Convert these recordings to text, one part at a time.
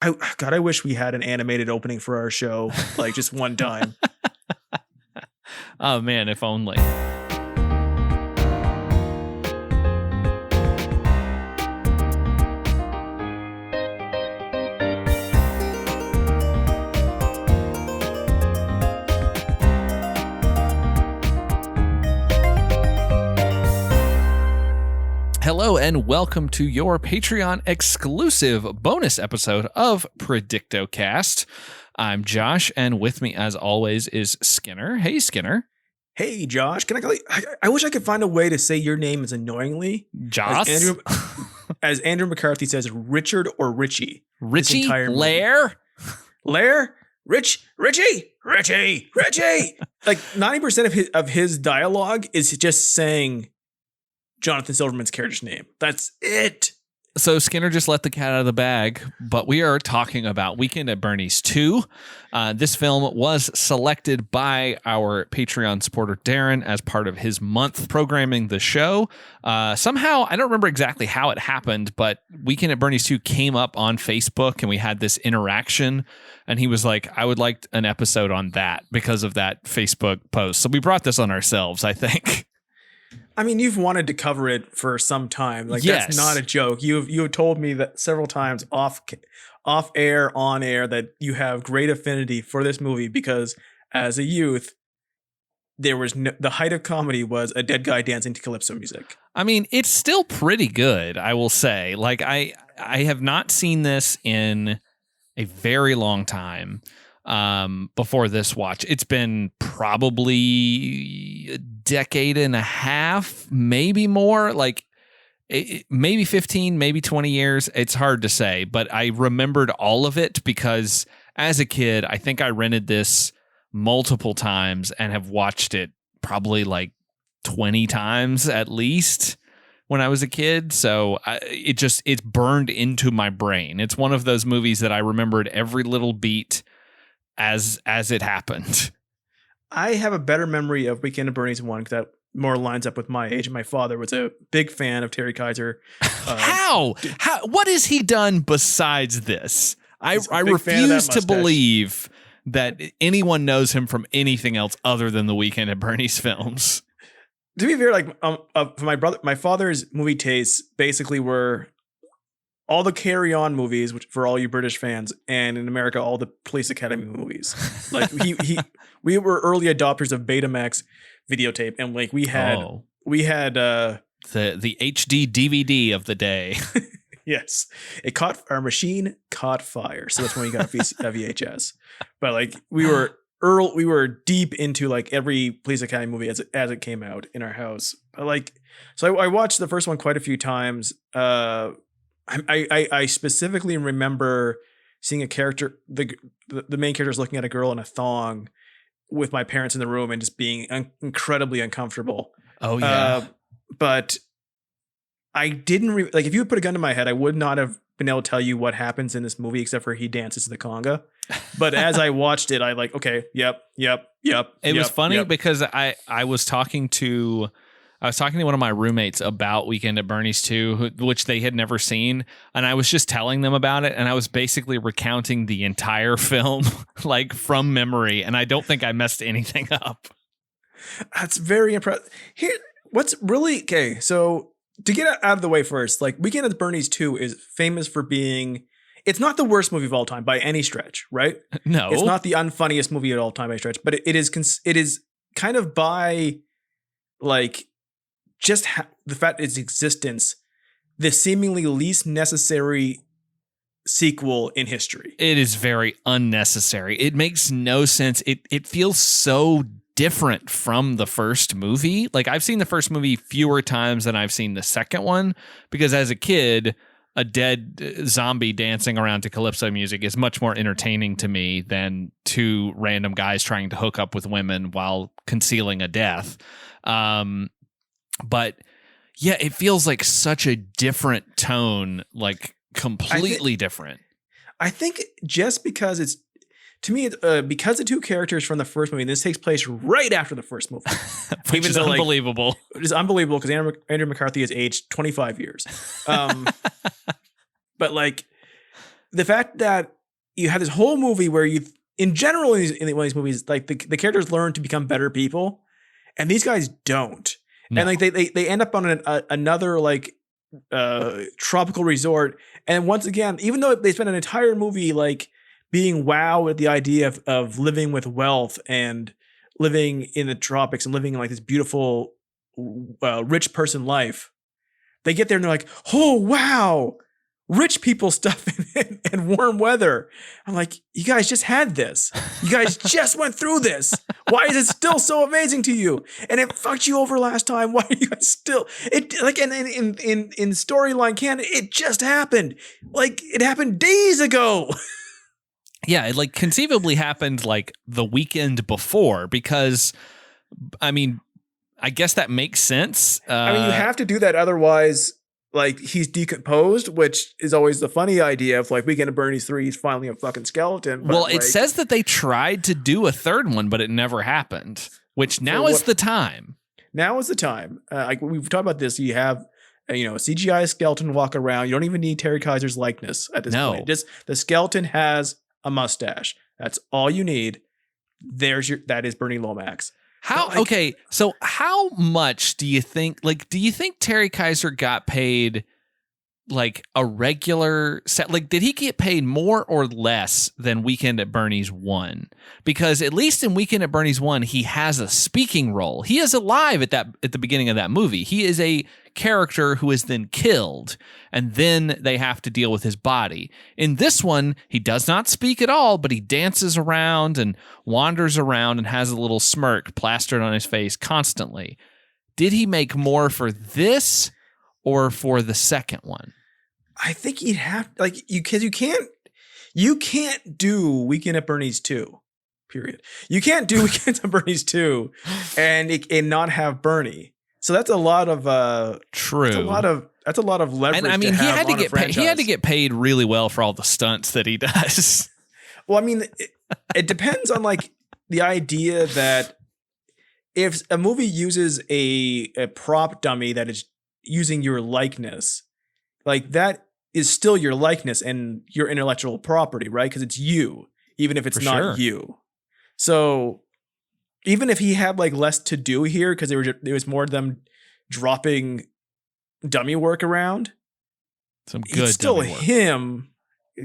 God, I wish we had an animated opening for our show, like just one time. Oh man, if only. Hello and welcome to your Patreon exclusive bonus episode of predictocast. I'm Josh, and with me as always is Skinner. Hey Skinner. Hey Josh, can I call you? I wish I could find a way to say your name as annoyingly. Josh? As Andrew McCarthy says, Richard or Richie. Richie? Lair? Lair? Richie! Like 90% of his dialogue is just saying Jonathan Silverman's character's name. That's it. So Skinner just let the cat out of the bag, but we are talking about Weekend at Bernie's 2. This film was selected by our Patreon supporter Darren as part of his month programming the show. Somehow, I don't remember exactly how it happened, but Weekend at Bernie's 2 came up on Facebook and we had this interaction, and he was like, I would like an episode on that because of that Facebook post. So we brought this on ourselves, I think. I mean, you've wanted to cover it for some time. Like, yes. That's not a joke. You have told me that several times off air, on air, that you have great affinity for this movie because as a youth, there was the height of comedy was a dead guy dancing to calypso music. I mean, it's still pretty good, I will say. Like, I have not seen this in a very long time. Before this watch, it's been probably a decade and a half, maybe more, like maybe 15, maybe 20 years. It's hard to say, but I remembered all of it because as a kid, I think I rented this multiple times and have watched it probably like 20 times at least when I was a kid. So it's burned into my brain. It's one of those movies that I remembered every little beat as it happened. I have a better memory of Weekend at Bernie's 1 that more lines up with my age. My father was a big fan of Terry Kiser. How? What has he done besides this? I refuse to believe that anyone knows him from anything else other than the Weekend at Bernie's films. To be fair, like my father's movie tastes basically were all the Carry On movies, which for all you British fans, and in America, all the Police Academy movies. Like we were early adopters of Betamax videotape, and like we had the HD DVD of the day. Yes, our machine caught fire, so that's when we got a VHS. But like we were deep into like every Police Academy movie as it came out in our house. Like, so I watched the first one quite a few times. I specifically remember seeing a character, the main character is looking at a girl in a thong with my parents in the room and just being incredibly uncomfortable. Oh yeah. But I didn't like, if you would put a gun to my head, I would not have been able to tell you what happens in this movie except for he dances to the conga. But as I watched it, I like, okay, yep. It was funny because I was talking to one of my roommates about Weekend at Bernie's 2, which they had never seen. And I was just telling them about it. And I was basically recounting the entire film, like from memory. And I don't think I messed anything up. That's very impressive. Here, what's really, okay, so to get out of the way first, like Weekend at Bernie's 2 is famous for being, it's not the worst movie of all time by any stretch, right? No. It's not the unfunniest movie of all time by any stretch, but it is kind of by like, just the fact of its existence, the seemingly least necessary sequel in history. It is very unnecessary. It makes no sense. It feels so different from the first movie. Like, I've seen the first movie fewer times than I've seen the second one, because as a kid, a dead zombie dancing around to calypso music is much more entertaining to me than two random guys trying to hook up with women while concealing a death. But yeah, it feels like such a different tone, like completely different. I think just because it's, to me, because the two characters from the first movie, this takes place right after the first movie. Which is unbelievable. It is unbelievable because Andrew McCarthy is aged 25 years. But like, the fact that you have this whole movie where in general, in one of these movies, like the characters learn to become better people, and these guys don't. No. And like they end up on another like tropical resort, and once again, even though they spend an entire movie like being wowed at the idea of living with wealth and living in the tropics and living in like this beautiful rich person life, they get there and they're like, oh wow, rich people stuff and warm weather. I'm like, you guys just had this. You guys just went through this. Why is it still so amazing to you? And it fucked you over last time. Why are you guys still it like in storyline canon? It just happened. Like it happened days ago. Yeah, it like conceivably happened like the weekend before, because I mean, I guess that makes sense. I mean, you have to do that, otherwise. Like, he's decomposed, which is always the funny idea of, like, Weekend at Bernie's 3, he's finally a fucking skeleton. Well, it says that they tried to do a third one, but it never happened, which now is the time. Now is the time. Like, we've talked about this. You have, a CGI skeleton walk around. You don't even need Terry Kiser's likeness at this point. Just the skeleton has a mustache. That's all you need. That is Bernie Lomax. So how much do you think Terry Kiser got paid like a regular set? Like, did he get paid more or less than Weekend at Bernie's 1? Because at least in Weekend at Bernie's 1, he has a speaking role. He is alive at the beginning of that movie. He is a character who is then killed, and then they have to deal with his body. In this one, he does not speak at all, but he dances around and wanders around and has a little smirk plastered on his face constantly. Did he make more for this or for the second one? I think he'd have, like, because you can't do Weekend at Bernie's 2. Period. You can't do Weekend at Bernie's 2 and not have Bernie. So that's a lot of true. That's a lot of leverage. And I mean, he had to get paid really well for all the stunts that he does. Well, I mean, it depends on like the idea that if a movie uses a prop dummy that is using your likeness, like that is still your likeness and your intellectual property, right? Because it's you, even if it's not you. So even if he had like less to do here, because there was more of them dropping dummy work around, some good it's still dummy work. him,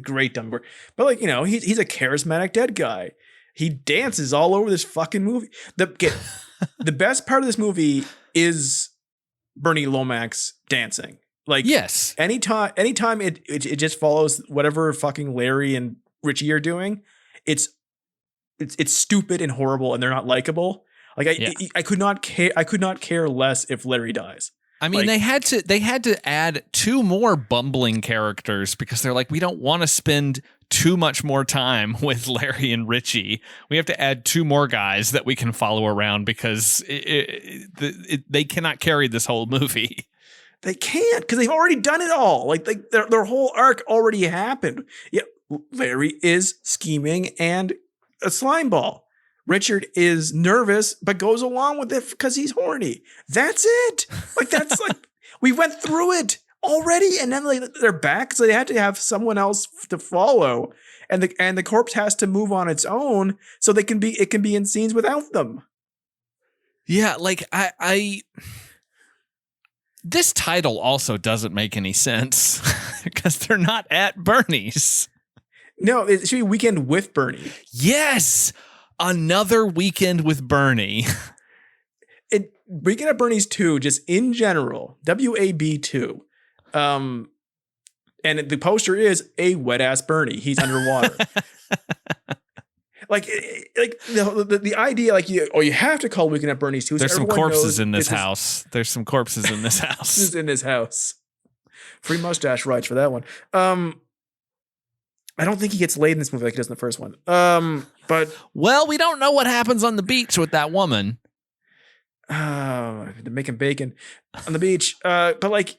great dummy work. But like, he's a charismatic dead guy. He dances all over this fucking movie. The best part of this movie is Bernie Lomax dancing. Like, yes, anytime it just follows whatever fucking Larry and Richie are doing, it's stupid and horrible, and they're not likable. Like I could not care less if Larry dies. I mean, they had to add 2 more bumbling characters because they're like, we don't want to spend too much more time with Larry and Richie. We have to add 2 more guys that we can follow around because they cannot carry this whole movie. They can't, because they've already done it all. Like their whole arc already happened. Yeah, Larry is scheming and a slime ball. Richard is nervous but goes along with it because he's horny. That's it. Like that's like we went through it already, and then they're back, so they had to have someone else to follow, and the corpse has to move on its own, so it can be in scenes without them. Yeah, like I this title also doesn't make any sense because they're not at Bernie's. No, it should be Weekend with Bernie. Yes, another Weekend with Bernie. Weekend at Bernie's 2, just in general, WAB 2. And the poster is a wet ass Bernie. He's underwater. like the idea, like you have to call Weekend at Bernie's 2. There's some corpses in this house. There's some corpses in this house. This is in this house. Free mustache rights for that one. I don't think he gets laid in this movie like he does in the first one. But well, we don't know what happens on the beach with that woman. They're making bacon on the beach. But like,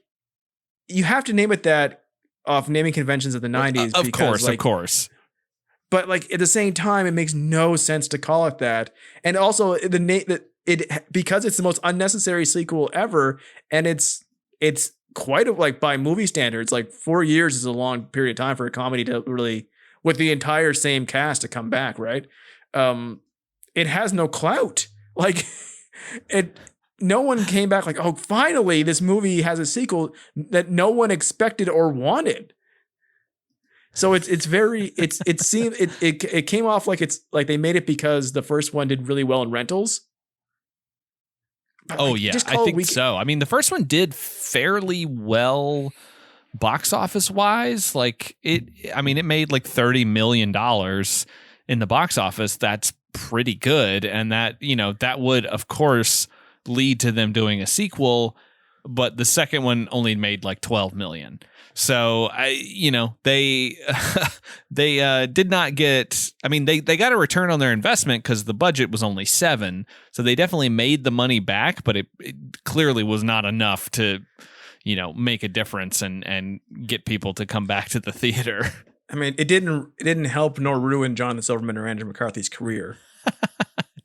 you have to name it that off naming conventions of the 90s. Of course. But like at the same time, it makes no sense to call it that. And also because it's the most unnecessary sequel ever, and it's like by movie standards, like 4 years is a long period of time for a comedy to really, with the entire same cast, to come back, right? It has no clout. Like no one came back like, oh, finally this movie has a sequel that no one expected or wanted. So it came off like it's like they made it because the first one did really well in rentals. But oh yeah, I think so. I mean, the first one did fairly well box office wise. Like it made like $30 million in the box office. That's pretty good. And that, that would of course lead to them doing a sequel, but the second one only made like 12 million. So they did not get, they got a return on their investment because the budget was only 7. So they definitely made the money back, but it clearly was not enough to, make a difference and get people to come back to the theater. I mean, it didn't help nor ruin Jonathan Silverman or Andrew McCarthy's career.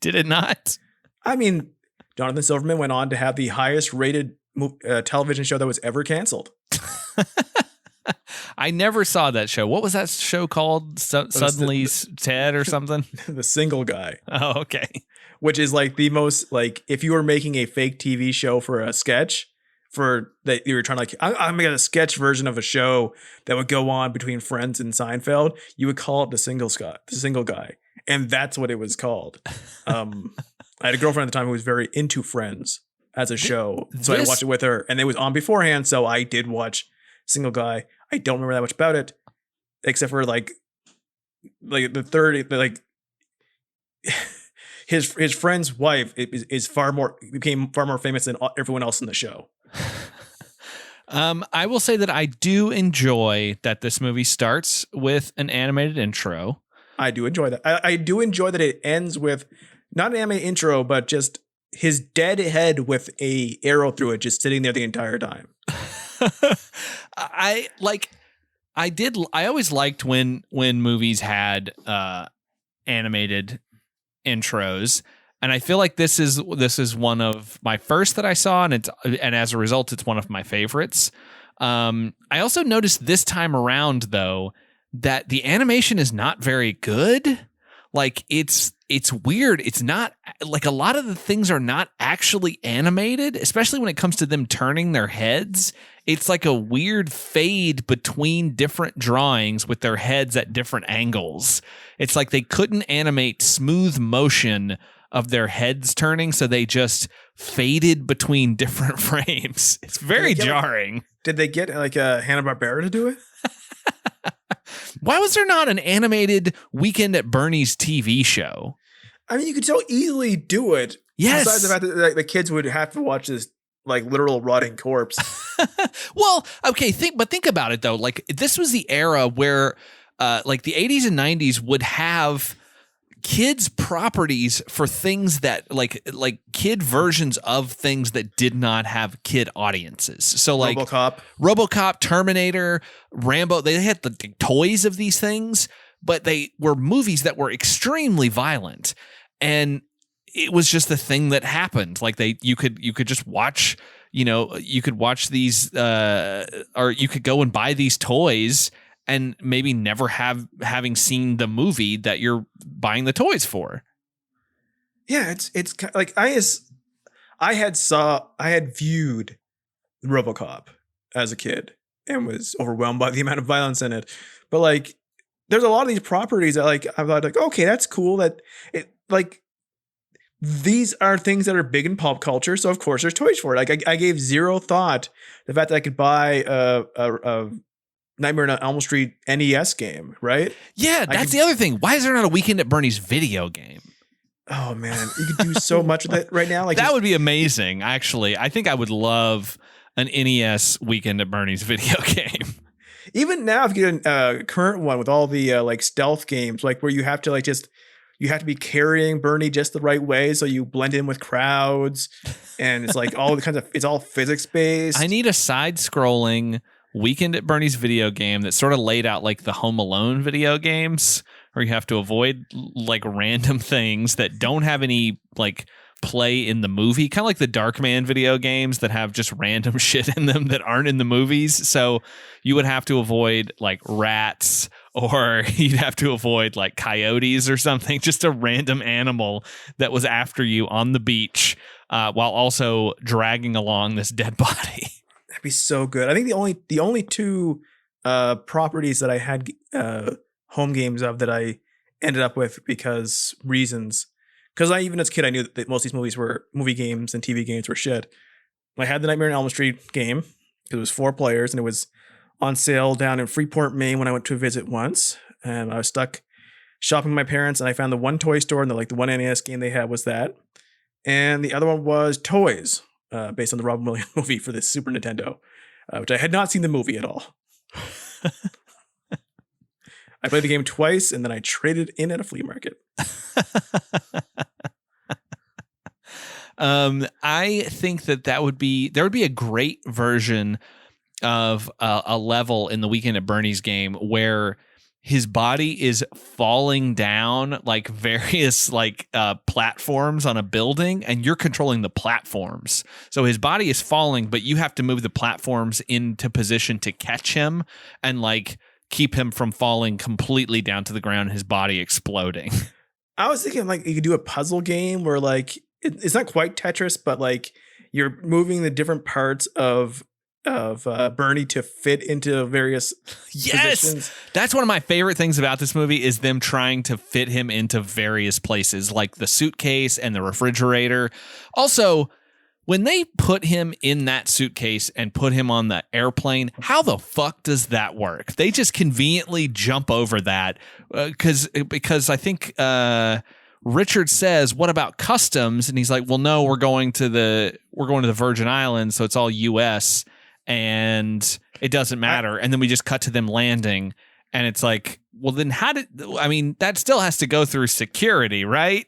Did it not? I mean, Jonathan Silverman went on to have the highest rated television show that was ever canceled. I never saw that show. What was that show called? Suddenly Ted or something? The Single Guy. Oh, okay. Which is like the most, like, if you were making a fake TV show for a sketch, for that you were trying to like, I'm gonna get a sketch version of a show that would go on between Friends and Seinfeld, you would call it the Single Guy. And that's what it was called. I had a girlfriend at the time who was very into Friends as a show. So I watched it with her, and it was on beforehand. So I did watch Single Guy. I don't remember that much about it, except for like the third, like his friend's wife became far more famous than everyone else in the show. I will say that I do enjoy that this movie starts with an animated intro. I do enjoy that. I do enjoy that it ends with not an animated intro, but just his dead head with a arrow through it, just sitting there the entire time. I always liked when movies had animated intros, and I feel like this is one of my first that I saw, and as a result, it's one of my favorites. I also noticed this time around though that the animation is not very good. Like it's weird. It's not like a lot of the things are not actually animated, especially when it comes to them turning their heads. It's like a weird fade between different drawings with their heads at different angles. It's like they couldn't animate smooth motion of their heads turning, so they just faded between different frames. It's very jarring. Did they get like a Hanna-Barbera to do it? Why was there not an animated Weekend at Bernie's TV show? I mean, you could so easily do it. Yes. Besides the fact that like, the kids would have to watch this like literal rotting corpse. Well, okay, think about it though. Like this was the era where like the 80s and 90s would have kids properties for things that like kid versions of things that did not have kid audiences. So like RoboCop, Terminator, Rambo, they had the toys of these things, but they were movies that were extremely violent, and it was just the thing that happened. Like you could just watch, you could watch these or you could go and buy these toys and maybe never having seen the movie that you're buying the toys for. Yeah, it's like I had viewed RoboCop as a kid and was overwhelmed by the amount of violence in it. But like, there's a lot of these properties that like I thought like, okay, that's cool. That it like these are things that are big in pop culture, so of course there's toys for it. Like I gave zero thought to the fact that I could buy a Nightmare on Elm Street NES game, right? Yeah, that's the other thing. Why is there not a Weekend at Bernie's video game? Oh man, you could do so much with it right now. Like that would be amazing. Actually, I think I would love an NES Weekend at Bernie's video game. Even now, if you get a current one with all the like stealth games, like where you have to you have to be carrying Bernie just the right way so you blend in with crowds, and it's like all the kinds of it's all physics based. I need a side-scrolling Weekend at Bernie's video game that's sort of laid out like the Home Alone video games, where you have to avoid like random things that don't have any like play in the movie, kind of like the Darkman video games that have just random shit in them that aren't in the movies. So you would have to avoid like rats, or you'd have to avoid like coyotes or something, just a random animal that was after you on the beach, while also dragging along this dead body. That'd be so good. I think the only two properties that I had home games of that I ended up with because I even as a kid I knew that most of these movie games and TV games were shit. I had the Nightmare on Elm Street game. It was 4 players and it was on sale down in Freeport, Maine when I went to visit once, and I was stuck shopping with my parents and I found the one toy store, and the one NES game they had was that, and the other one was Toys, based on the Robin Williams movie for the Super Nintendo, which I had not seen the movie at all. I played the game twice and then I traded in at a flea market. I think there would be a great version of a level in the Weekend at Bernie's game where his body is falling down like various platforms on a building, and you're controlling the platforms. So his body is falling, but you have to move the platforms into position to catch him and like keep him from falling completely down to the ground, his body exploding. I was thinking like you could do a puzzle game where like it's not quite Tetris, but like you're moving the different parts of Bernie to fit into various positions. That's one of my favorite things about this movie is them trying to fit him into various places, like the suitcase and the refrigerator. Also, when they put him in that suitcase and put him on the airplane, how the fuck does that work? They just conveniently jump over that because I think Richard says, "What about customs?" And he's like, "Well, no, we're going to the Virgin Islands, so it's all U.S. and it doesn't matter." And then we just cut to them landing, and it's like, well, then that still has to go through security, right?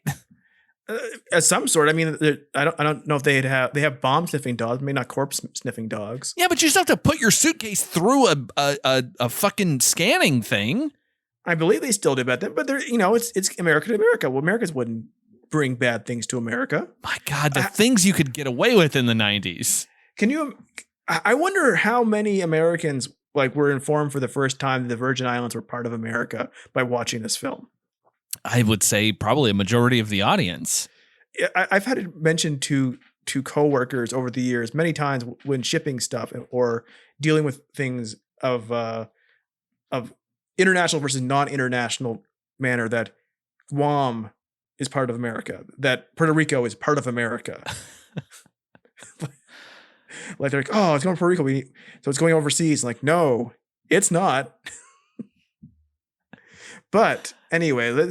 As some sort. I mean, I don't know if they have bomb sniffing dogs, maybe not corpse sniffing dogs. Yeah, but you still have to put your suitcase through a fucking scanning thing. I believe they still do about that, but it's America to America. Well, Americans wouldn't bring bad things to America. My God, the things you could get away with in the 90s. I wonder how many Americans were informed for the first time that the Virgin Islands were part of America by watching this film. I would say probably a majority of the audience. I've had it mentioned to coworkers over the years many times when shipping stuff or dealing with things of international versus non-international manner that Guam is part of America, that Puerto Rico is part of America. Like they're like, oh, it's going to Puerto Rico, so it's going overseas. Like, no, it's not. But anyway,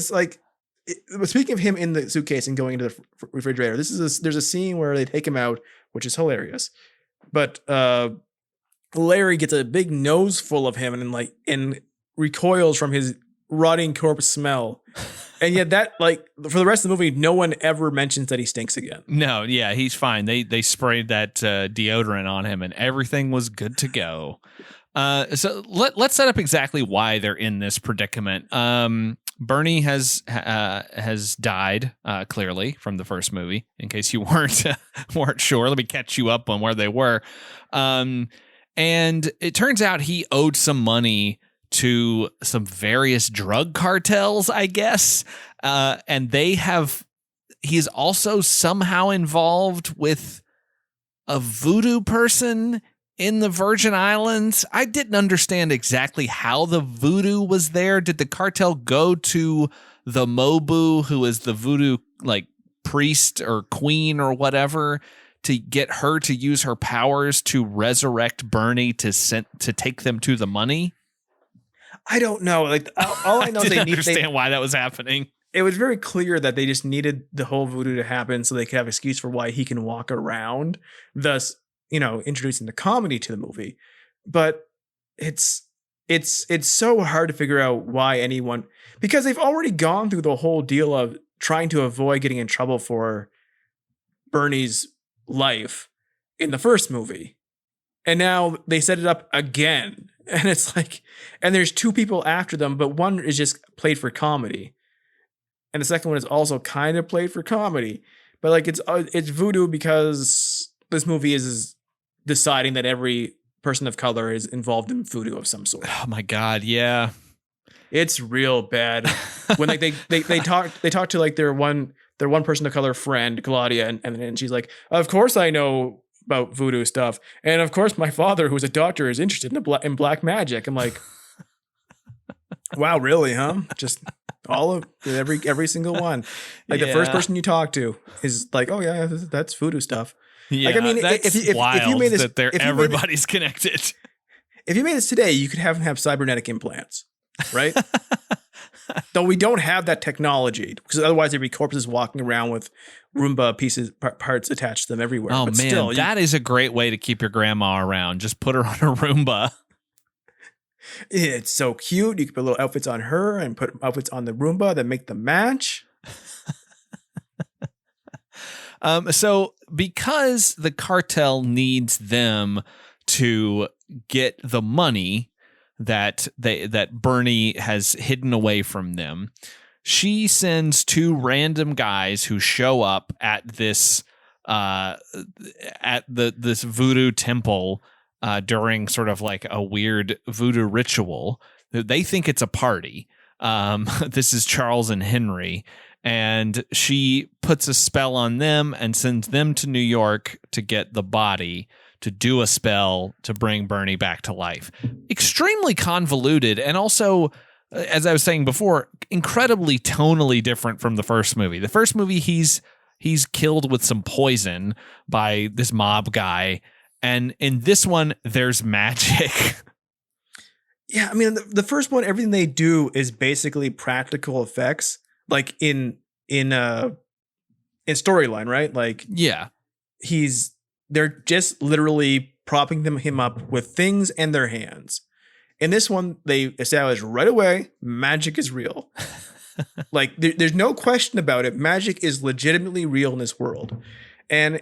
speaking of him in the suitcase and going into the refrigerator, there's a scene where they take him out, which is hilarious. But Larry gets a big nose full of him and recoils from his rotting corpse smell. And yet that for the rest of the movie, no one ever mentions that he stinks again. No, yeah, he's fine. They sprayed that deodorant on him and everything was good to go. So let's set up exactly why they're in this predicament. Bernie has died clearly from the first movie. In case you weren't sure, let me catch you up on where they were. And it turns out he owed some money to some various drug cartels, I guess. And he's also somehow involved with a voodoo person in the Virgin Islands. I didn't understand exactly how the voodoo was there. Did the cartel go to the Mobu, who is the voodoo priest or queen or whatever, to get her to use her powers to resurrect Bernie to take them to the money? I don't know. All I know, I didn't understand why that was happening. It was very clear that they just needed the whole voodoo to happen so they could have an excuse for why he can walk around, thus introducing the comedy to the movie. But it's so hard to figure out why anyone, because they've already gone through the whole deal of trying to avoid getting in trouble for Bernie's life in the first movie. And now they set it up again. And it's and there's 2 people after them, but one is just played for comedy. And the second one is also kind of played for comedy. But like it's voodoo because this movie is deciding that every person of color is involved in voodoo of some sort. Oh my God, yeah. It's real bad. When like they talk to like their one person of color friend, Claudia, and she's like, of course I know about voodoo stuff. And of course my father, who's a doctor, is interested in black magic. I'm like, wow, really, huh? Just all of every single one. Like the first person you talk to is like, oh yeah, that's voodoo stuff. Yeah, like, I mean, that's wild you made this, that everybody's connected. If you made this today, you could have them have cybernetic implants, right? Though we don't have that technology, because otherwise there'd be corpses walking around with Roomba parts attached to them everywhere. Oh but man, still, that is a great way to keep your grandma around. Just put her on a Roomba. It's so cute. You can put little outfits on her and put outfits on the Roomba that make them match. So because the cartel needs them to get the money that Bernie has hidden away from them, she sends two random guys who show up at this this voodoo temple during sort of like a weird voodoo ritual. They think it's a party. This is Charles and Henry. And she puts a spell on them and sends them to New York to get the body, to do a spell to bring Bernie back to life. Extremely convoluted, and also, as I was saying before, incredibly tonally different from the first movie. The first movie, he's killed with some poison by this mob guy, and in this one, there's magic. Yeah, I mean, the first one, everything they do is basically practical effects. Like in storyline, right? Like, yeah, they're just literally propping him up with things and their hands. In this one, they establish right away, magic is real. Like there's no question about it. Magic is legitimately real in this world. And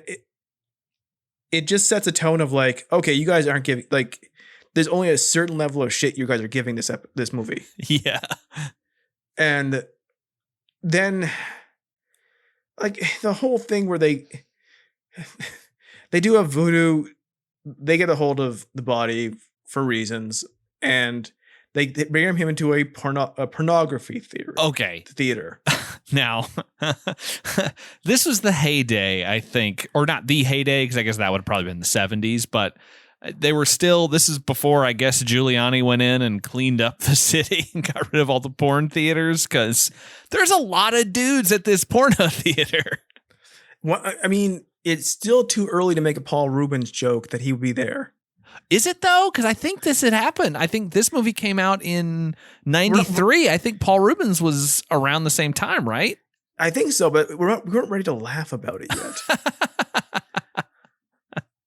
it just sets a tone of like, okay, you guys aren't giving, like, there's only a certain level of shit you guys are giving this movie. Yeah. And then, like, the whole thing where they do a voodoo, they get a hold of the body for reasons, and they bring him into a pornography theater. Now, this was the heyday, I think, or not the heyday, because I guess that would have probably been the 70s, but they were still, this is before, I guess, Giuliani went in and cleaned up the city and got rid of all the porn theaters, because there's a lot of dudes at this porno theater. Well, I mean, it's still too early to make a Paul Rubens joke that he would be there. Is it, though? Because I think this had happened. I think this movie came out in 93. I think Paul Rubens was around the same time, right? I think so, but we weren't ready to laugh about it yet.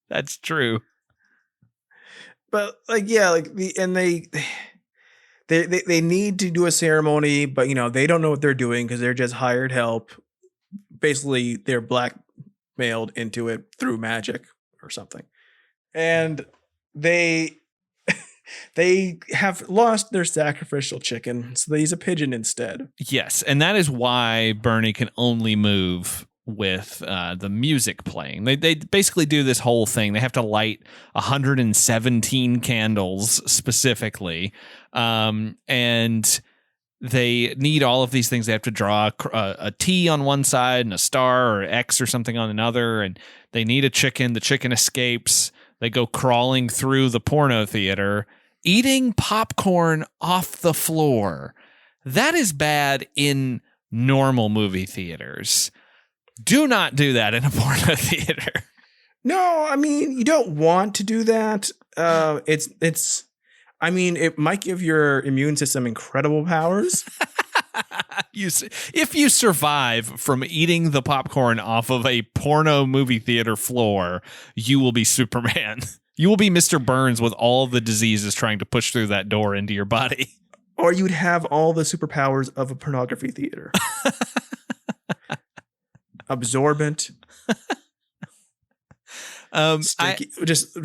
That's true. But like, yeah, like they need to do a ceremony, but you know, they don't know what they're doing because they're just hired help. Basically, they're blackmailed into it through magic or something. And they have lost their sacrificial chicken, so they use a pigeon instead. Yes, and that is why Bernie can only move with the music playing. They basically do this whole thing. They have to light 117 candles specifically, and they need all of these things. They have to draw a T on one side and a star or X or something on another, and they need a chicken. The chicken escapes. They go crawling through the porno theater, eating popcorn off the floor. That is bad in normal movie theaters. Do not do that in a porno theater. No, I mean, you don't want to do that. I mean, it might give your immune system incredible powers. If you survive from eating the popcorn off of a porno movie theater floor, you will be Superman. You will be Mr. Burns with all the diseases trying to push through that door into your body. Or you'd have all the superpowers of a pornography theater. Absorbent. Sticky, just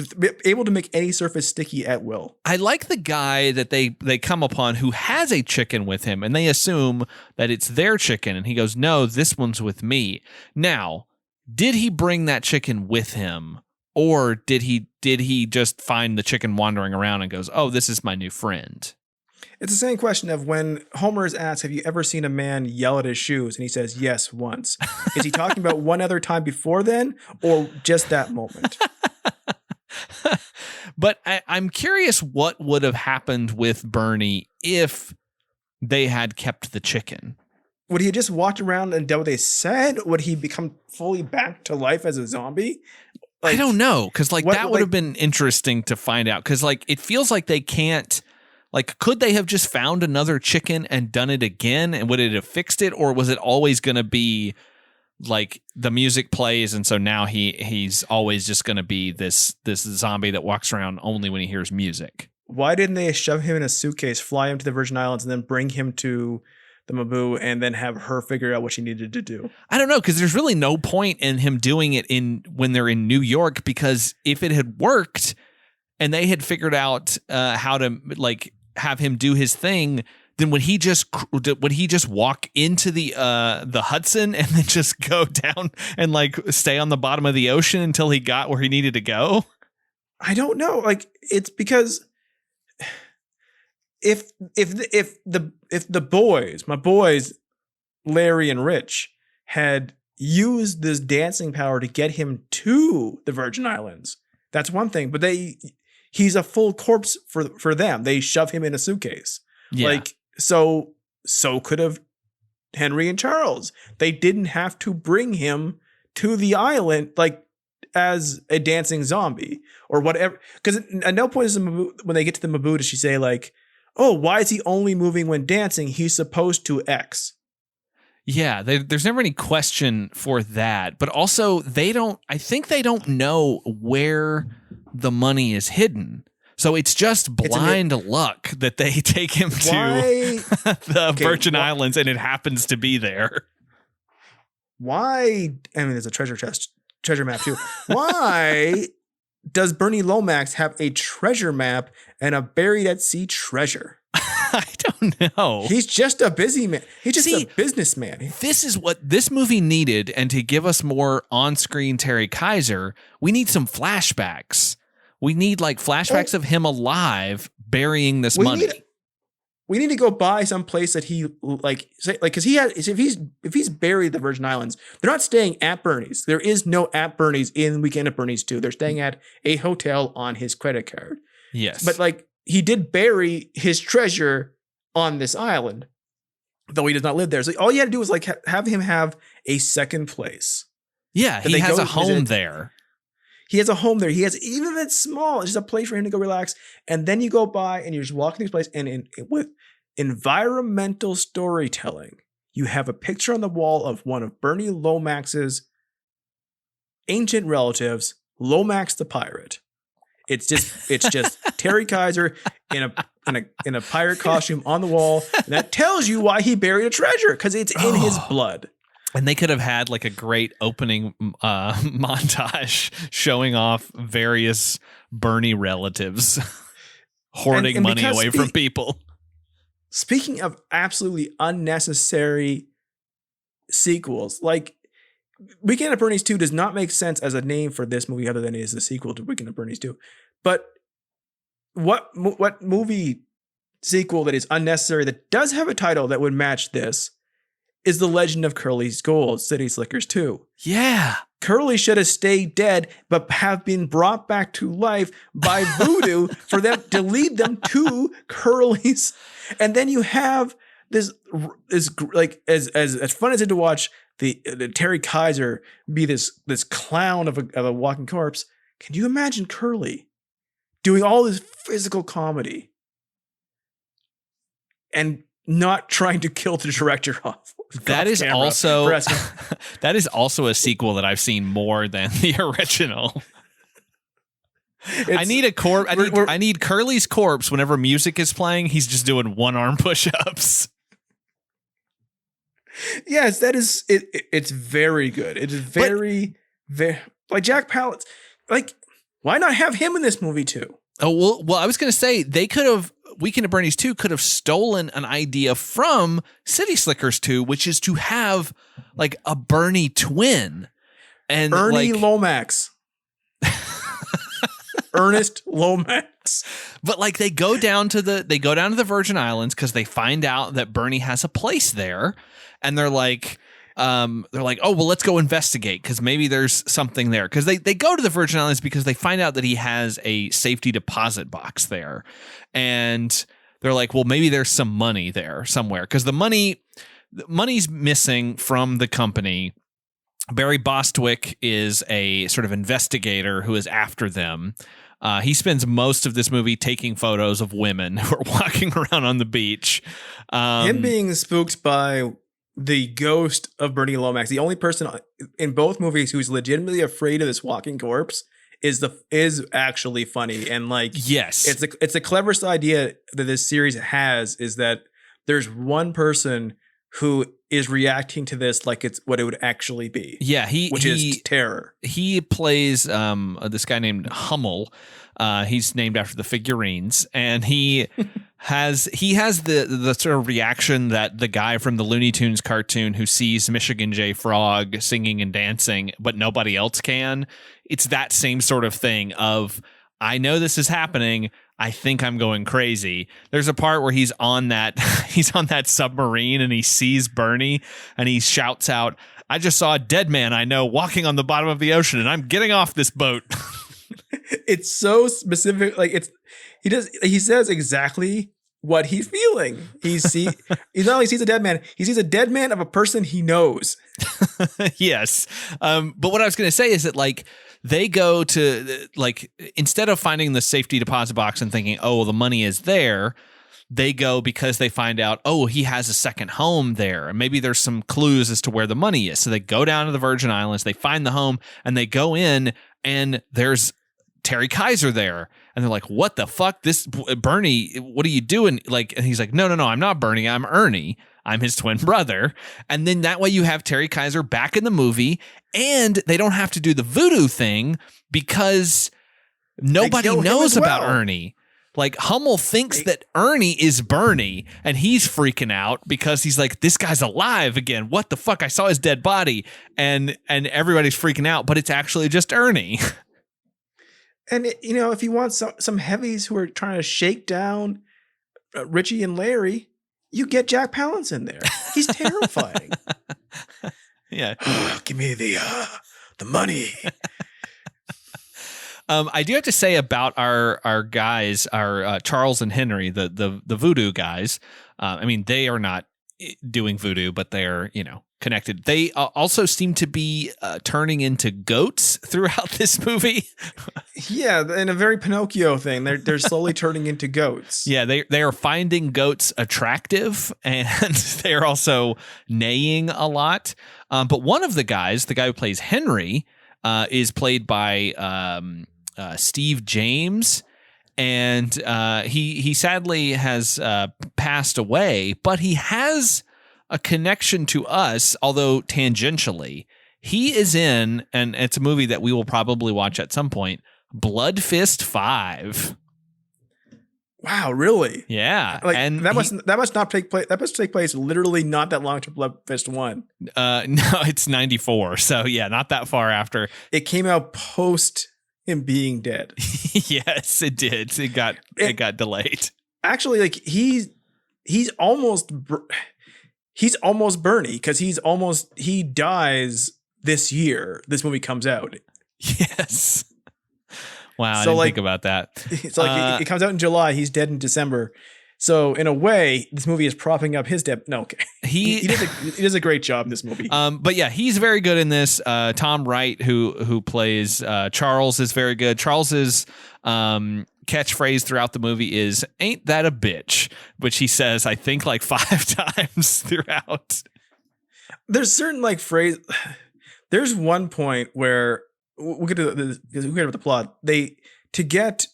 able to make any surface sticky at will. I like the guy that they come upon who has a chicken with him, and they assume that it's their chicken, and he goes, "No, this one's with me." Now, did he bring that chicken with him, or did he just find the chicken wandering around and goes, "Oh, this is my new friend"? It's the same question of when Homer is asked, have you ever seen a man yell at his shoes? And he says, yes, once. Is he talking about one other time before then, or just that moment? But I'm curious what would have happened with Bernie if they had kept the chicken. Would he just walk around and do what they said? Would he become fully back to life as a zombie? I don't know, because that would like, have been interesting to find out, because it feels like they can't. Could they have just found another chicken and done it again, and would it have fixed it, or was it always going to be the music plays, and so now he's always just going to be this zombie that walks around only when he hears music? Why didn't they shove him in a suitcase, fly him to the Virgin Islands, and then bring him to the Maboo, and then have her figure out what she needed to do? I don't know, because there's really no point in him doing it when they're in New York, because if it had worked and they had figured out how to have him do his thing, then would he just walk into the Hudson and then just go down and stay on the bottom of the ocean until he got where he needed to go? I don't know. It's because if the boys, my boys, Larry and Rich, had used this dancing power to get him to the Virgin Islands, that's one thing. But he's a full corpse for them. They shove him in a suitcase. Yeah. So could have Henry and Charles. They didn't have to bring him to the island as a dancing zombie or whatever. Because at no point when they get to the Maboo does she say oh, why is he only moving when dancing? He's supposed to X. Yeah, there's never any question for that. But also I think they don't know where the money is hidden. So it's just blind luck that they take him to the Virgin Islands and it happens to be there. Why? I mean, there's a treasure map too. Why does Bernie Lomax have a treasure map and a buried at sea treasure? I don't know. He's just a busy man. He's just a businessman. This is what this movie needed, and to give us more on-screen Terry Kiser, we need some flashbacks. We need flashbacks of him alive burying this money. We need to go by some place that he because if he's buried at the Virgin Islands, they're not staying at Bernie's. There is no at Bernie's in Weekend at Bernie's 2. They're staying at a hotel on his credit card. Yes, but he did bury his treasure on this island, though he does not live there. So all you had to do was have him have a second place. Yeah, he has a home there. He has a home there. He has, even if it's small, it's just a place for him to go relax. And then you go by and you're just walking this place. And with environmental storytelling, you have a picture on the wall of one of Bernie Lomax's ancient relatives, Lomax the pirate. It's just Terry Kiser in a pirate costume on the wall. And that tells you why he buried a treasure, because it's in his blood. And they could have had a great opening montage showing off various Bernie relatives hoarding money away from people. Speaking of absolutely unnecessary sequels, Weekend at Bernie's 2 does not make sense as a name for this movie other than it is a sequel to Weekend at Bernie's 2. But what movie sequel that is unnecessary that does have a title that would match this is The Legend of Curly's Gold, City Slickers 2. Yeah. Curly should have stayed dead, but have been brought back to life by voodoo for them to lead them to Curly's. And then you have this as fun as it to watch the Terry Kiser be this clown of a walking corpse. Can you imagine Curly doing all this physical comedy and not trying to kill the director off? That is also a sequel that I've seen more than the original. I need a corpse. I need Curly's corpse whenever music is playing. He's just doing one-arm push-ups. Yes, that is it. It's very good. It is very Jack Palance. Why not have him in this movie too? Oh well, I was going to say they could have. Weekend at Bernie's 2 could have stolen an idea from City Slickers 2, which is to have a Bernie twin. And Ernie like, Lomax. Ernest Lomax. but like they go down to the Virgin Islands because they find out that Bernie has a place there, and they're like, oh well, let's go investigate because maybe there's something there. Because they go to the Virgin Islands because they find out that he has a safety deposit box there, and they're like, well, maybe there's some money there somewhere because the money's missing from the company. Barry Bostwick is a sort of investigator who is after them. He spends most of this movie taking photos of women who are walking around on the beach. Him being spooked by the ghost of Bernie Lomax, the only person in both movies who's legitimately afraid of this walking corpse, is actually funny. And like, yes, it's the cleverest idea that this series has, is that there's one person who is reacting to this like it's what it would actually be. Yeah, which is terror. He plays this guy named Hummel. He's named after the figurines, and he has the sort of reaction that the guy from the Looney Tunes cartoon who sees Michigan J. Frog singing and dancing, but nobody else can. It's that same sort of thing of, I know this is happening. I think I'm going crazy. There's a part where he's on that submarine and he sees Bernie and he shouts out, "I just saw a dead man I know walking on the bottom of the ocean and I'm getting off this boat." It's so specific. Like he says exactly what he's feeling. He not only sees a dead man, he sees a dead man of a person he knows. Yes. But what I was going to say is that like, they go to, like, instead of finding the safety deposit box and thinking, oh, well, the money is there, they go because they find out, oh, he has a second home there. And maybe there's some clues as to where the money is. So they go down to the Virgin Islands, they find the home, and they go in, and there's Terry Kiser there. And they're like, what the fuck? This Bernie, what are you doing? Like, and he's like, no, I'm not Bernie. I'm Ernie. I'm his twin brother. And then that way you have Terry Kiser back in the movie, and they don't have to do the voodoo thing because nobody knows about Ernie. Like, Hummel thinks that Ernie is Bernie, and he's freaking out because he's like, this guy's alive again. What the fuck? I saw his dead body. And everybody's freaking out, but it's actually just Ernie. And if you want some heavies who are trying to shake down Richie and Larry, you get Jack Palance in there. He's terrifying. Yeah. Give me the money. I do have to say about our guys, our Charles and Henry, the voodoo guys. I mean, they are not doing voodoo, but they're, connected. They also seem to be turning into goats throughout this movie. Yeah, in a very Pinocchio thing. They're slowly turning into goats. Yeah, they are finding goats attractive, and they're also neighing a lot. But one of the guys, the guy who plays Henry, is played by Steve James. And he sadly has passed away, but he has a connection to us, although tangentially. He is in, and it's a movie that we will probably watch at some point, Blood Fist 5. Wow, really? Yeah. Like, and that must not take place. That must take place literally not that long after Blood Fist 1. No, it's 94. So yeah, not that far after. It came out post him being dead. Yes, it did. It got delayed. Actually, like he's almost Bernie, because he dies this year. This movie comes out. Yes. Wow, so I didn't think about that. So like it comes out in July. He's dead in December. So in a way, this movie is propping up his death. No, okay. He does a great job in this movie. But yeah, he's very good in this. Tom Wright, who plays Charles, is very good. Charles's catchphrase throughout the movie is "Ain't that a bitch," which he says, I think, like 5 times throughout. There's certain like phrase. There's one point where we'll get to the plot. To get.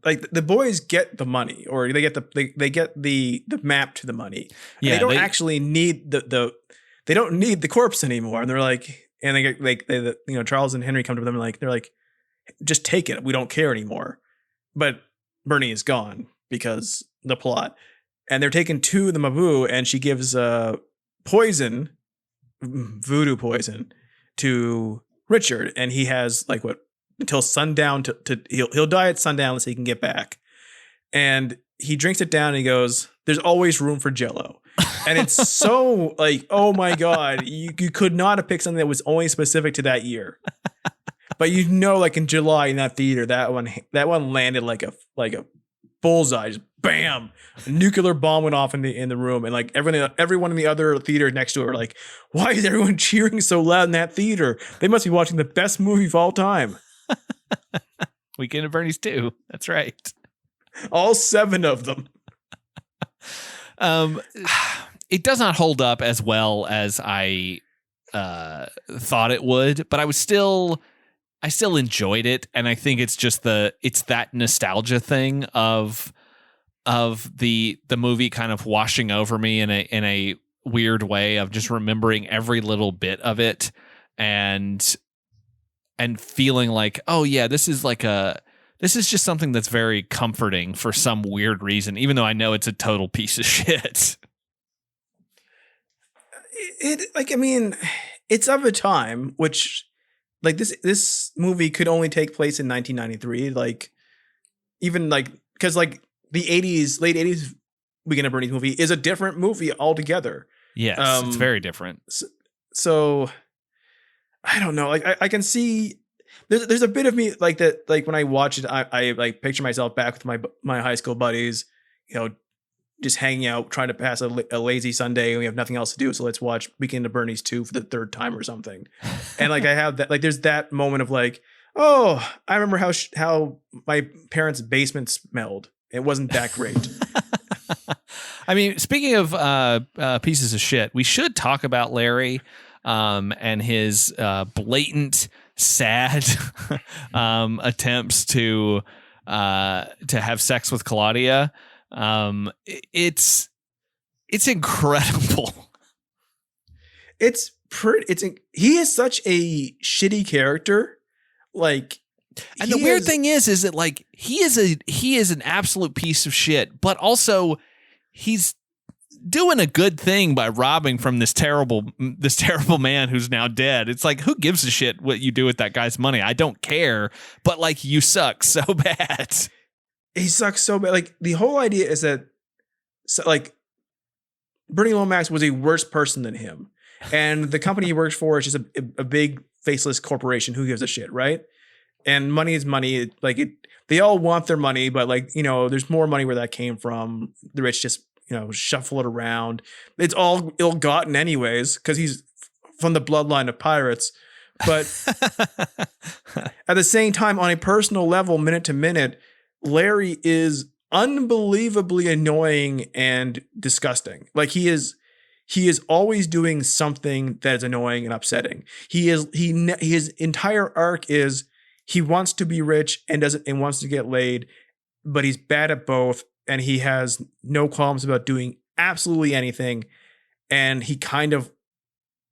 Like the boys get the money, or they get the map to the money. Yeah, they don't actually need they don't need the corpse anymore. And they're like, and they get like Charles and Henry come to them and they're like, just take it. We don't care anymore. But Bernie is gone because the plot, and they're taken to the Mabu, and she gives poison, voodoo poison, to Richard, and he has like until sundown to he'll die at sundown so he can get back. And he drinks it down and he goes, "There's always room for Jell-O." And it's so like, oh my God, you could not have picked something that was only specific to that year. But like in July in that theater, that one landed like a bullseye, just bam! A nuclear bomb went off in the room, and like everyone in the other theater next to it were like, "Why is everyone cheering so loud in that theater? They must be watching the best movie of all time." Weekend at Bernie's 2. That's right. All 7 of them. It does not hold up as well as I thought it would, but I still enjoyed it, and I think it's just it's that nostalgia thing of the movie kind of washing over me in a weird way of just remembering every little bit of it and feeling like, oh yeah, this is just something that's very comforting for some weird reason, even though I know it's a total piece of shit. It's of a time which, like, this movie could only take place in 1993. Like, even like, because like the 80s, late 80s Weekend at Bernie's movie is a different movie altogether. Yes, it's very different. So I don't know. Like, I can see there's a bit of me like that. Like when I watch it, I like picture myself back with my high school buddies, just hanging out, trying to pass a lazy Sunday, and we have nothing else to do. So let's watch Weekend at Bernie's 2 for the 3rd time or something. And like I have that, like there's that moment of like, oh, I remember how my parents' basement smelled. It wasn't that great. I mean, speaking of pieces of shit, we should talk about Larry and his blatant, sad attempts to have sex with Claudia. It's incredible. He is such a shitty character. Like, and the weird thing is that like he is an absolute piece of shit, but also he's doing a good thing by robbing from this terrible man who's now dead. It's like, who gives a shit what you do with that guy's money? I don't care, but like, you suck so bad. He sucks so bad. Like, the whole idea is that, like, Bernie Lomax was a worse person than him. And the company he works for is just a big faceless corporation. Who gives a shit, right? And money is money. Like, they all want their money, but like, there's more money where that came from. The rich just, shuffle it around. It's all ill-gotten anyways, because he's from the bloodline of pirates. But at the same time, on a personal level, minute to minute, Larry is unbelievably annoying and disgusting. Like, he is always doing something that is annoying and upsetting. His entire arc is he wants to be rich and wants to get laid, but he's bad at both, and he has no qualms about doing absolutely anything, and he kind of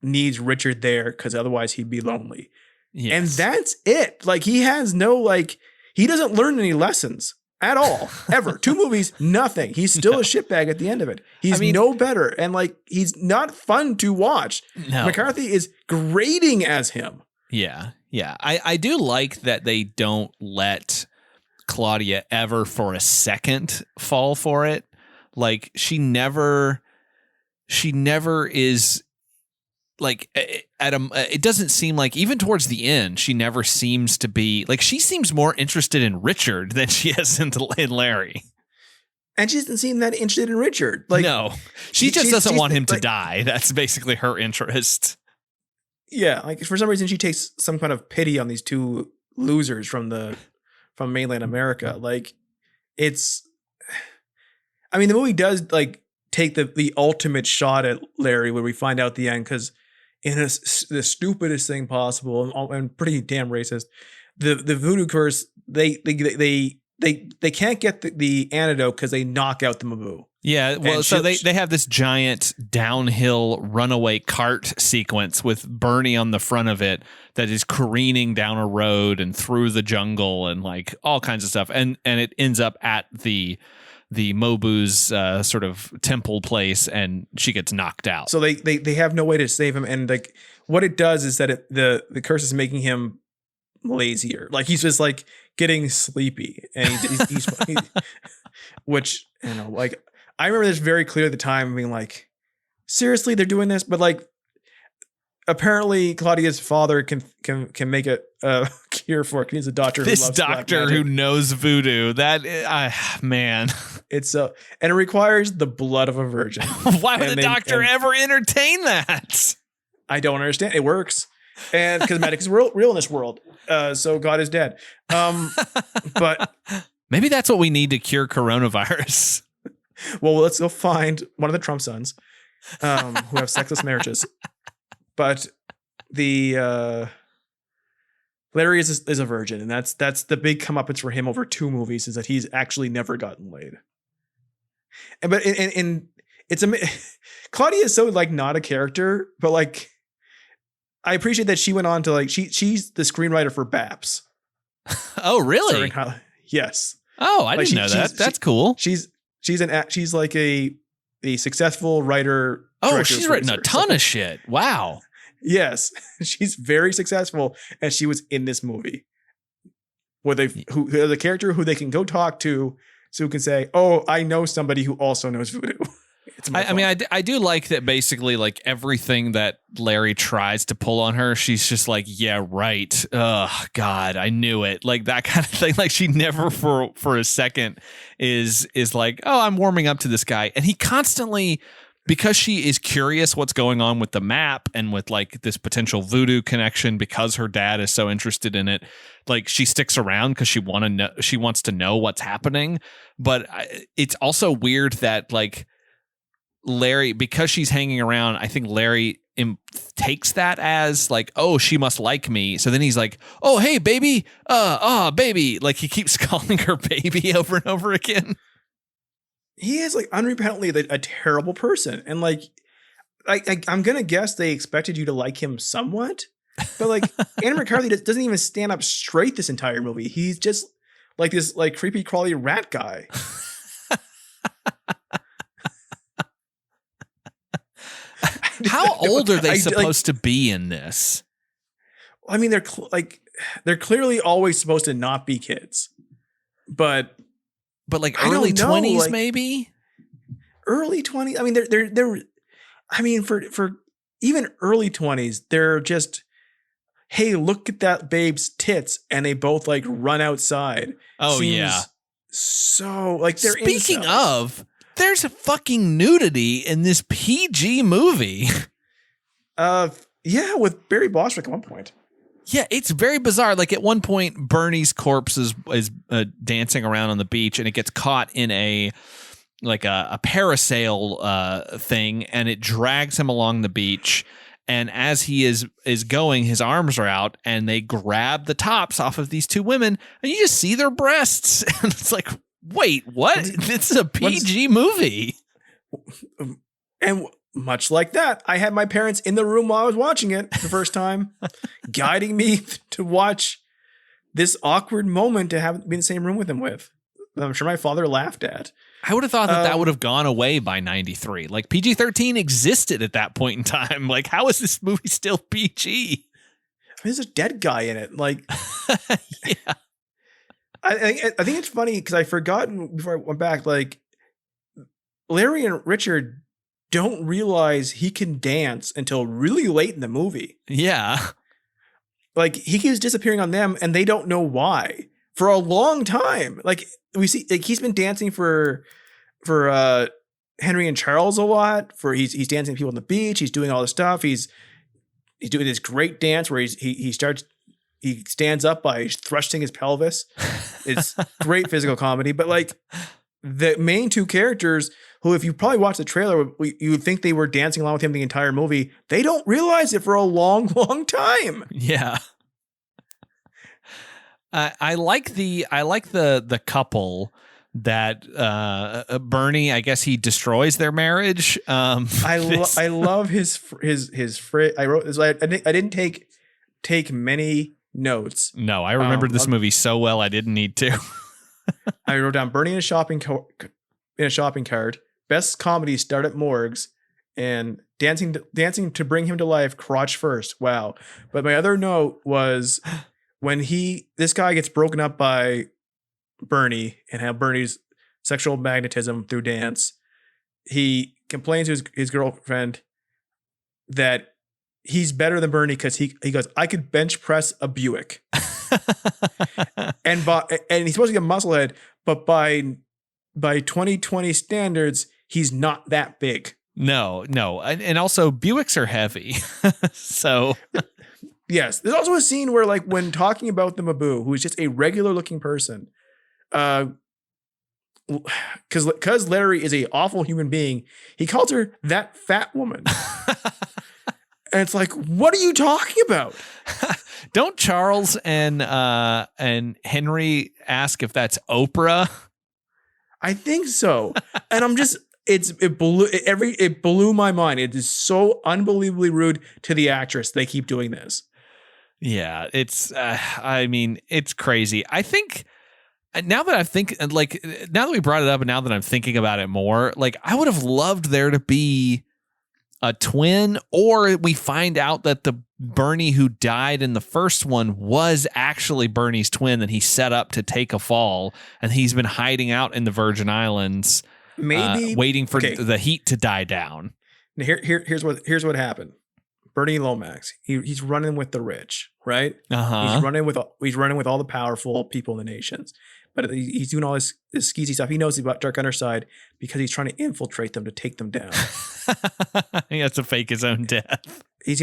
needs Richard there because otherwise he'd be lonely. Yes. And that's it. Like, he has no, like, he doesn't learn any lessons at all, ever. 2 movies, nothing. He's still a shitbag at the end of it. He's no better. And like, he's not fun to watch. No. McCarthy is grating as him. Yeah. Yeah. I do like that they don't let Claudia ever for a second fall for it. Like, she never is like it doesn't seem like, even towards the end, she never seems to be like, she seems more interested in Richard than she is in Larry. And she doesn't seem that interested in Richard. Like, no, she just doesn't want him to die. That's basically her interest. Yeah. Like, for some reason, she takes some kind of pity on these 2 losers from mainland America. Like, the movie does like take the ultimate shot at Larry where we find out at the end, because in the stupidest thing possible and pretty damn racist, the voodoo curse, they can't get the antidote because they knock out the Maboo. Yeah, well, so they have this giant downhill runaway cart sequence with Bernie on the front of it that is careening down a road and through the jungle and like all kinds of stuff, and it ends up at the Mobu's sort of temple place, and she gets knocked out. So they have no way to save him, and like what it does is that the curse is making him lazier. Like he's just like getting sleepy, and he's which like I remember this very clear at the time, being like, seriously, they're doing this, but like. Apparently, Claudia's father can make a cure for it. He's a doctor. This who loves doctor who knows voodoo. That man, it's and it requires the blood of a virgin. Why would the doctor ever entertain that? I don't understand. It works, and because magic is real in this world. So God is dead. But maybe that's what we need to cure coronavirus. Well, let's go find one of the Trump sons who have sexless marriages. But the Larry is a virgin, and that's the big comeuppance for him over 2 movies, is that he's actually never gotten laid. But it's Claudia is so like not a character, but like I appreciate that she went on to like she's the screenwriter for Baps. Oh, really? Yes. Oh, I didn't know that. That's cool. She's like a successful writer. Oh, she's written a ton of shit. Wow. Yes, she's very successful, and she was in this movie. Where who the character who they can go talk to, so who can say, "Oh, I know somebody who also knows voodoo." I mean, I do like that. Basically, like everything that Larry tries to pull on her, she's just like, "Yeah, right." Oh God, I knew it. Like that kind of thing. Like she never for a second is like, "Oh, I'm warming up to this guy," and he constantly. Because she is curious what's going on with the map and with like this potential voodoo connection, because her dad is so interested in it, like she sticks around because she wants to know what's happening. But it's also weird that like Larry, because she's hanging around, I think Larry takes that as like, oh, she must like me. So then he's like, oh, hey, baby, baby. Like he keeps calling her baby over and over again. He is like unrepentantly a terrible person, and like I'm gonna guess they expected you to like him somewhat, but like Anna McCarthy doesn't even stand up straight this entire movie. He's just like this like creepy crawly rat guy. How old are they supposed to be in this? I mean, they're clearly always supposed to not be kids, but like early 20s, like, maybe early 20s. I mean, they're. I mean, for even early 20s, they're just, hey, look at that babe's tits, and they both like run outside. Oh yeah. So like they're. Speaking of, there's a fucking nudity in this PG movie. Yeah, with Barry Bostwick at one point. Yeah, it's very bizarre. Like at one point, Bernie's corpse is dancing around on the beach, and it gets caught in a parasail thing, and it drags him along the beach. And as he is going, his arms are out, and they grab the tops off of these 2 women, and you just see their breasts. And it's like, wait, what? This is a PG movie. And much like that, I had my parents in the room while I was watching it the first time, guiding me to watch this awkward moment to have be in the same room with them with. I'm sure my father laughed at. I would have thought that would have gone away by 93. Like PG-13 existed at that point in time. Like, how is this movie still PG? There's a dead guy in it. Like, yeah. I think it's funny because I forgotten before I went back. Like, Larry and Richard don't realize he can dance until really late in the movie. Yeah. Like he keeps disappearing on them and they don't know why for a long time. Like we see, like he's been dancing for Henry and Charles a lot. He's dancing with people on the beach. He's doing all this stuff. He's doing this great dance where he stands up by thrusting his pelvis. It's great physical comedy, but like the main 2 characters who, if you probably watched the trailer, you would think they were dancing along with him the entire movie. They don't realize it for a long, long time. Yeah. I like the couple that Bernie, I guess he destroys their marriage. I love his phrase. I wrote this. I didn't take many notes. No, I remembered this movie so well I didn't need to. I wrote down Bernie in a shopping in a shopping cart. Best comedy start at morgues, and dancing to bring him to life crotch first. Wow. But my other note was when this guy gets broken up by Bernie and how Bernie's sexual magnetism through dance. He complains to his girlfriend that he's better than Bernie because he goes, I could bench press a Buick. and he's supposed to be a musclehead, but by 2020 standards, he's not that big. No. And also Buicks are heavy. So yes. There's also a scene where, like, when talking about the Mabu, who is just a regular looking person, because Larry is a awful human being, he calls her that fat woman. And it's like, what are you talking about? Don't Charles and Henry ask if that's Oprah? I think so. And I'm just, it blew my mind. It is so unbelievably rude to the actress. They keep doing this. Yeah, it's it's crazy. I think now that we brought it up and now that I'm thinking about it more, like, I would have loved there to be a twin, or we find out that the Bernie who died in the first one was actually Bernie's twin that he set up to take a fall, and he's been hiding out in the Virgin Islands, maybe waiting for the heat to die down. Here's what happened. Bernie Lomax, he's running with the rich, right? He's running with all the powerful people in the nations, but he's doing all this skeezy stuff. He knows about Dark Underside because he's trying to infiltrate them to take them down. He has to fake his own death. He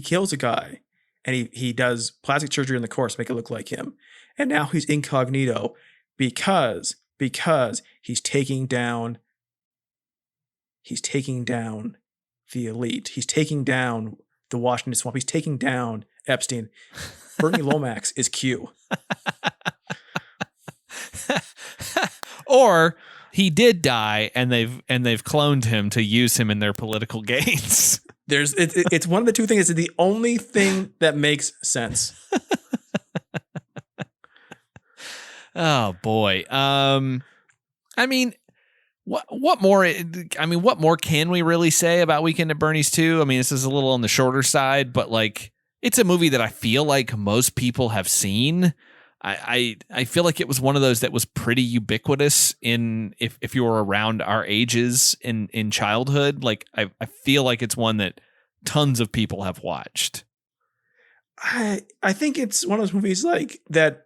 kills a guy, and he does plastic surgery in the course to make it look like him, and now he's incognito because he's taking down the elite. He's taking down the Washington Swamp. He's taking down Epstein. Bernie Lomax is Q. Or he did die, and they've cloned him to use him in their political gains. It's one of the two things. It's the only thing that makes sense. Oh boy. What more? What more can we really say about Weekend at Bernie's 2? I mean, this is a little on the shorter side, but, like, it's a movie that I feel like most people have seen. I feel like it was one of those that was pretty ubiquitous if you were around our ages in childhood. Like, I feel like it's one that tons of people have watched. I think it's one of those movies like that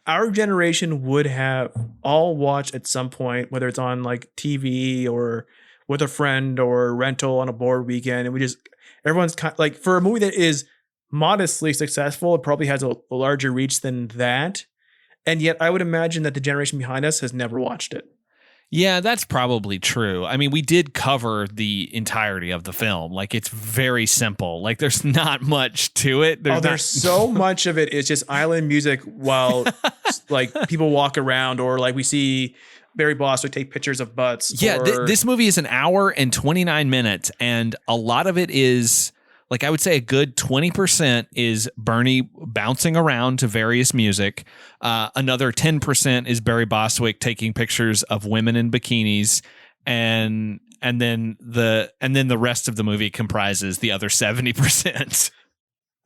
our generation would have all watched at some point, whether it's on like TV or with a friend or rental on a board weekend. And everyone's kind of like, for a movie that is modestly successful, it probably has a larger reach than that. And yet I would imagine that the generation behind us has never watched it. Yeah, that's probably true. I mean, we did cover the entirety of the film. Like, it's very simple. Like, there's not much to it. There's so much of it is just island music while like people walk around, or like we see Barry Bostwick take pictures of butts. Yeah, this movie is an hour and 29 minutes, and a lot of it is, like, I would say a good 20% is Bernie bouncing around to various music. Another 10% is Barry Bostwick taking pictures of women in bikinis, and then the rest of the movie comprises the other 70%.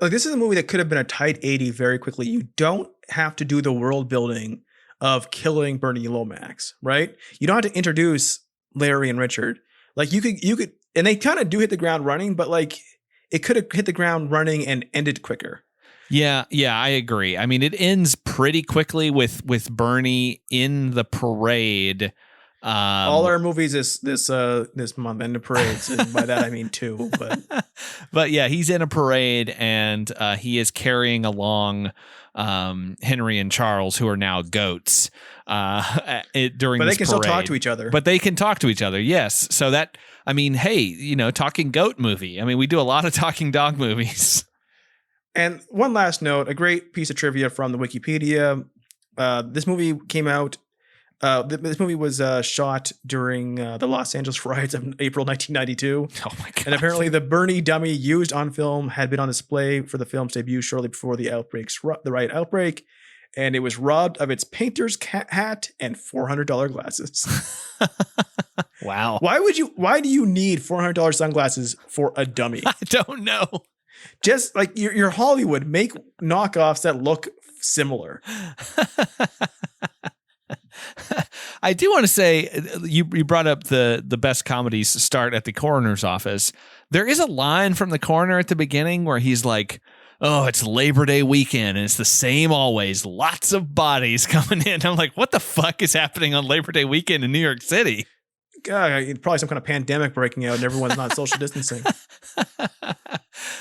Like, this is a movie that could have been a tight 80 very quickly. You don't have to do the world building of killing Bernie Lomax, right? You don't have to introduce Larry and Richard. Like, you could, and they kind of do hit the ground running, but like, it could have hit the ground running and ended quicker. Yeah, I agree. I mean, it ends pretty quickly with Bernie in the parade. All our movies this month end the parades, and by that I mean 2. But yeah, he's in a parade, and he is carrying along Henry and Charles, who are now goats. During this parade. But they can still talk to each other. But they can talk to each other. Yes. So that, I mean, hey, talking goat movie. I mean, we do a lot of talking dog movies. And one last note, a great piece of trivia from the Wikipedia. This movie came out. This movie was shot during the Los Angeles riots of April 1992. Oh my god! And apparently, the Bernie dummy used on film had been on display for the film's debut shortly before the riot outbreak. and it was robbed of its painter's hat and $400 glasses. Wow. Why do you need $400 sunglasses for a dummy? I don't know. Just like you're Hollywood, make knockoffs that look similar. I do want to say, you brought up the best comedies start at the coroner's office. There is a line from the coroner at the beginning where he's like, oh, it's Labor Day weekend and it's the same always. Lots of bodies coming in. I'm like, what the fuck is happening on Labor Day weekend in New York City? God, probably some kind of pandemic breaking out and everyone's not social distancing.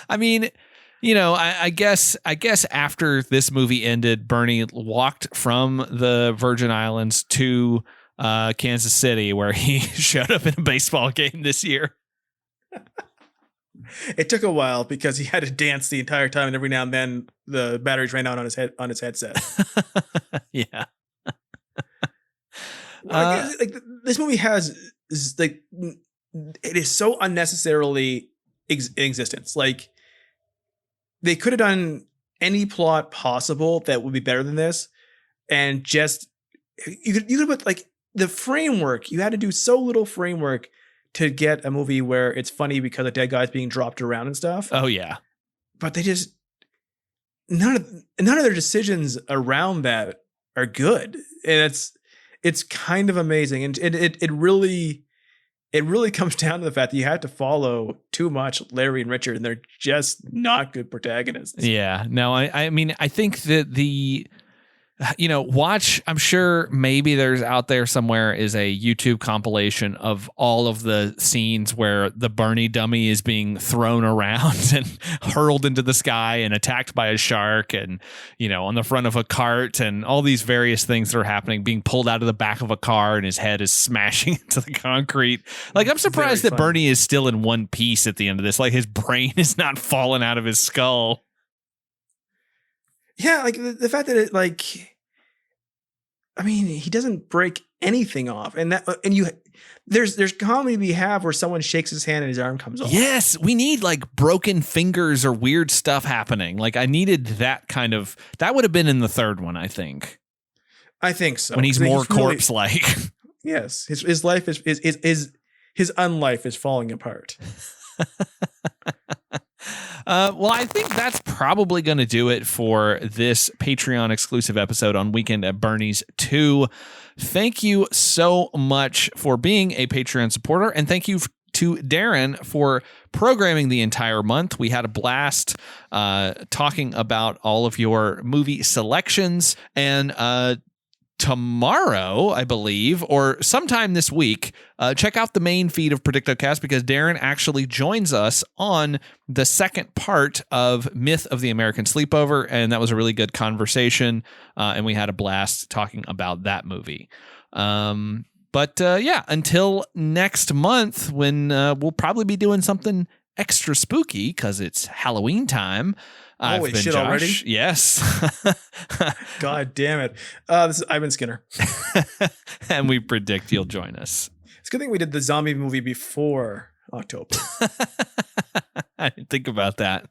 I mean, you know, I guess after this movie ended, Bernie walked from the Virgin Islands to Kansas City, where he showed up in a baseball game this year. It took a while because he had to dance the entire time, and every now and then the batteries ran out on his headset. Yeah. Like this movie is like, it is so unnecessarily in existence. Like, they could have done any plot possible that would be better than this, and just you could put like the framework. You had to do so little framework to get a movie where it's funny because a dead guy's being dropped around and stuff. Oh yeah, but they just none of their decisions around that are good, and it's kind of amazing, and it really comes down to the fact that you have to follow too much Larry and Richard, and they're just not good protagonists. Yeah. No, I mean, I think that I'm sure maybe there's out there somewhere is a YouTube compilation of all of the scenes where the Bernie dummy is being thrown around and hurled into the sky and attacked by a shark, and, you know, on the front of a cart, and all these various things that are happening, being pulled out of the back of a car and his head is smashing into the concrete. Like, I'm surprised that Bernie is still in one piece at the end of this. Like, his brain is not falling out of his skull. Yeah, like the fact that it, like, I mean, he doesn't break anything off, and there's comedy we have where someone shakes his hand and his arm comes off. Yes, we need like broken fingers or weird stuff happening. Like, I needed that kind of. That would have been in the third one, I think. I think so. When he's more corpse-like. Yes, his life is his unlife is falling apart. Well, I think that's probably going to do it for this Patreon exclusive episode on Weekend at Bernie's 2. Thank you so much for being a Patreon supporter, and thank you to Darren for programming the entire month. We had a blast talking about all of your movie selections, and tomorrow, I believe, or sometime this week, check out the main feed of predictocast, because Darren actually joins us on the second part of Myth of the American Sleepover, and that was a really good conversation, and we had a blast talking about that movie. But until next month, when we'll probably be doing something extra spooky because it's Halloween time. Holy shit, Josh. Already? Yes. God damn it. This is Ivan Skinner. And we predict you'll join us. It's a good thing we did the zombie movie before October. I didn't think about that.